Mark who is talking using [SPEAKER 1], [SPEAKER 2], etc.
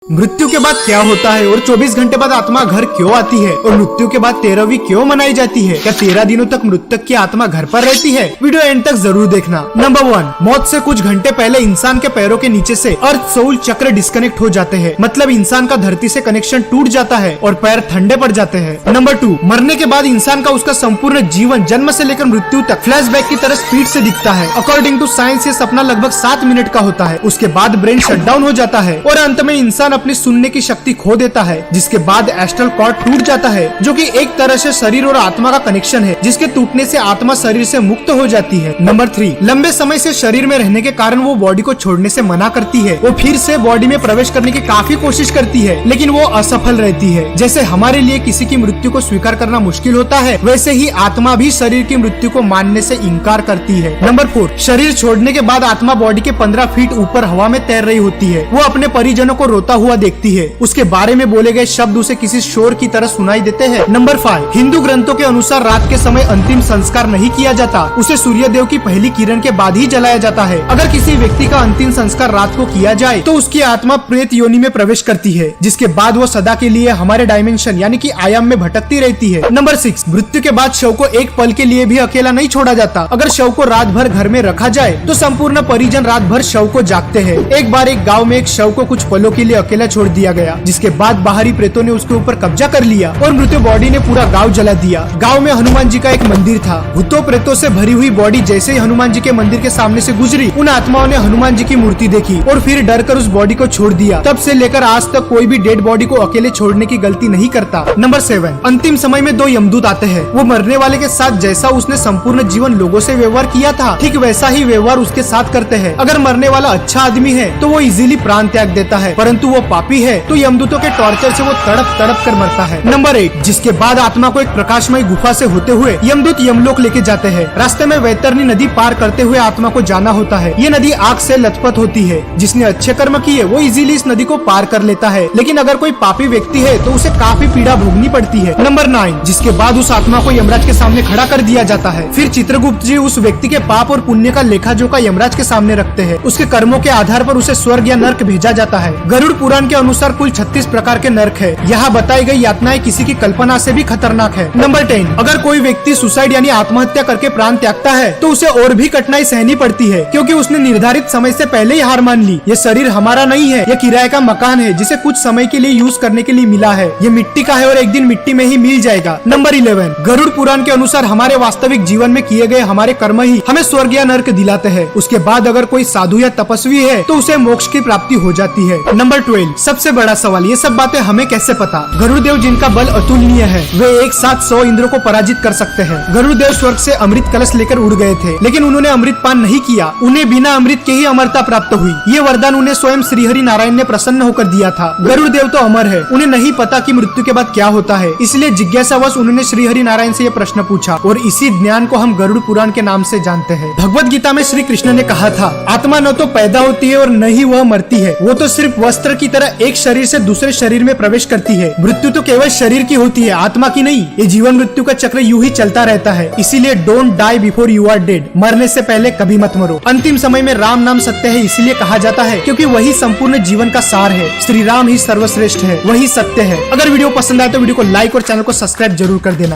[SPEAKER 1] मृत्यु के बाद क्या होता है और 24 घंटे बाद आत्मा घर क्यों आती है और मृत्यु के बाद 13वीं क्यों मनाई जाती है? क्या 13 दिनों तक मृतक की आत्मा घर पर रहती है? वीडियो एंड तक जरूर देखना। नंबर 1, मौत से कुछ घंटे पहले इंसान के पैरों के नीचे से अर्थ सोल चक्र डिस्कनेक्ट हो जाते हैं, मतलब इंसान का धरती से कनेक्शन टूट जाता है और पैर ठंडे पड़ जाते हैं। नंबर 2, मरने के बाद इंसान का उसका संपूर्ण जीवन जन्म से लेकर मृत्यु तक फ्लैशबैक की तरह स्पीड से दिखता है। अकॉर्डिंग टू साइंस ये सपना लगभग 7 मिनट का होता है। उसके बाद ब्रेन शटडाउन हो जाता है और अंत में इंसान अपनी सुनने की शक्ति खो देता है, जिसके बाद एस्ट्रल कॉर्ड टूट जाता है, जो कि एक तरह से शरीर और आत्मा का कनेक्शन है, जिसके टूटने से आत्मा शरीर से मुक्त हो जाती है। नंबर 3, लंबे समय से शरीर में रहने के कारण वो बॉडी को छोड़ने से मना करती है। वो फिर से बॉडी में प्रवेश करने की काफी कोशिश करती है, लेकिन वो असफल रहती है। जैसे हमारे लिए किसी की मृत्यु को स्वीकार करना मुश्किल होता है, वैसे ही आत्मा भी शरीर की मृत्यु को मानने से इनकार करती है। नंबर 4, शरीर छोड़ने के बाद आत्मा बॉडी के 15 फीट ऊपर हवा में तैर रही होती है। वो अपने परिजनों को रोता हुआ देखती है। उसके बारे में बोले गए शब्द उसे किसी शोर की तरह सुनाई देते हैं। नंबर 5, हिंदू ग्रंथों के अनुसार रात के समय अंतिम संस्कार नहीं किया जाता, उसे सूर्य देव की पहली किरण के बाद ही जलाया जाता है। अगर किसी व्यक्ति का अंतिम संस्कार रात को किया जाए तो उसकी आत्मा प्रेत योनि में प्रवेश करती है, जिसके बाद वो सदा के लिए हमारे डायमेंशन यानी कि आयाम में भटकती रहती है। नंबर 6, मृत्यु के बाद शव को एक पल के लिए भी अकेला नहीं छोड़ा जाता। अगर शव को रात भर घर में रखा जाए तो संपूर्ण परिजन रात भर शव को जागते हैं। एक बार एक गाँव में एक शव को कुछ पलों के लिए अकेला छोड़ दिया गया, जिसके बाद बाहरी प्रेतों ने उसके ऊपर कब्जा कर लिया और मृत्यु बॉडी ने पूरा गांव जला दिया। गांव में हनुमान जी का एक मंदिर था। भूतों प्रेतों से भरी हुई बॉडी जैसे ही हनुमान जी के मंदिर के सामने से गुजरी, उन आत्माओं ने हनुमान जी की मूर्ति देखी और फिर डरकर उस बॉडी को छोड़ दिया। तब से लेकर आज तक कोई भी डेड बॉडी को अकेले छोड़ने की गलती नहीं करता। नंबर 7, अंतिम समय में 2 यमदूत आते हैं। वो मरने वाले के साथ जैसा उसने संपूर्ण जीवन लोगों से व्यवहार किया था, ठीक वैसा ही व्यवहार उसके साथ करते हैं। अगर मरने वाला अच्छा आदमी है तो वो इजीली प्राण त्याग देता है, परंतु वो पापी है तो यमदूतों के टॉर्चर से वो तड़प कर मरता है। नंबर 8, जिसके बाद आत्मा को एक प्रकाशमय गुफा से होते हुए यमदूत यमलोक लेके जाते हैं। रास्ते में वैतरणी नदी पार करते हुए आत्मा को जाना होता है। ये नदी आग से लथपथ होती है। जिसने अच्छे कर्म किए वो इजीली इस नदी को पार कर लेता है, लेकिन अगर कोई पापी व्यक्ति है तो उसे काफी पीड़ा भोगनी पड़ती है। नंबर 9, जिसके बाद उस आत्मा को यमराज के सामने खड़ा कर दिया जाता है। फिर चित्रगुप्त जी उस व्यक्ति के पाप और पुण्य का लेखा जोखा यमराज के सामने रखते हैं। उसके कर्मों के आधार पर उसे स्वर्ग या नर्क भेजा जाता है। गरुड़ पुराण के अनुसार कुल 36 प्रकार के नर्क है। यहाँ बताई गई यातनाएं किसी की कल्पना से भी खतरनाक है। नंबर 10, अगर कोई व्यक्ति सुसाइड यानी आत्महत्या करके प्राण त्यागता है तो उसे और भी कठिनाई सहनी पड़ती है, क्योंकि उसने निर्धारित समय से पहले ही हार मान ली। ये शरीर हमारा नहीं है, ये किराए का मकान है जिसे कुछ समय के लिए यूज करने के लिए मिला है। ये मिट्टी का है और एक दिन मिट्टी में ही मिल जाएगा। नंबर 11, गरुड़ पुराण के अनुसार हमारे वास्तविक जीवन में किए गए हमारे कर्म ही हमें स्वर्ग या नर्क दिलाते हैं। उसके बाद अगर कोई साधु या तपस्वी है तो उसे मोक्ष की प्राप्ति हो जाती है। नंबर 12, सबसे बड़ा सवाल, ये सब बातें हमें कैसे पता? गरुड़ देव जिनका बल अतुलनीय है, वे एक साथ 100 इंद्रों को पराजित कर सकते हैं। गरुड़ देव स्वर्ग से अमृत कलश लेकर उड़ गए थे, लेकिन उन्होंने अमृत पान नहीं किया। उन्हें बिना अमृत के ही अमरता प्राप्त हुई। ये वरदान उन्हें स्वयं श्री हरि नारायण ने प्रसन्न होकर दिया था। गरुड़ देव तो अमर है, उन्हें नहीं पता कि मृत्यु के बाद क्या होता है, इसलिए जिज्ञासावश उन्होंने श्री हरि नारायण से ये प्रश्न पूछा और इसी ज्ञान को हम गरुड़ पुराण के नाम से जानते हैं। भगवत गीता में श्री कृष्ण ने कहा था, आत्मा न तो पैदा होती है और न ही वह मरती है, वो तो सिर्फ वस्त्र की तरह एक शरीर से दूसरे शरीर में प्रवेश करती है। मृत्यु तो केवल शरीर की होती है, आत्मा की नहीं। ये जीवन मृत्यु का चक्र यूं ही चलता रहता है, इसीलिए don't die before you are dead, मरने से पहले कभी मत मरो। अंतिम समय में राम नाम सत्य है इसलिए कहा जाता है क्योंकि वही संपूर्ण जीवन का सार है। श्री राम ही सर्वश्रेष्ठ है, वही सत्य है। अगर वीडियो पसंद आए तो वीडियो को लाइक और चैनल को सब्सक्राइब जरूर कर देना।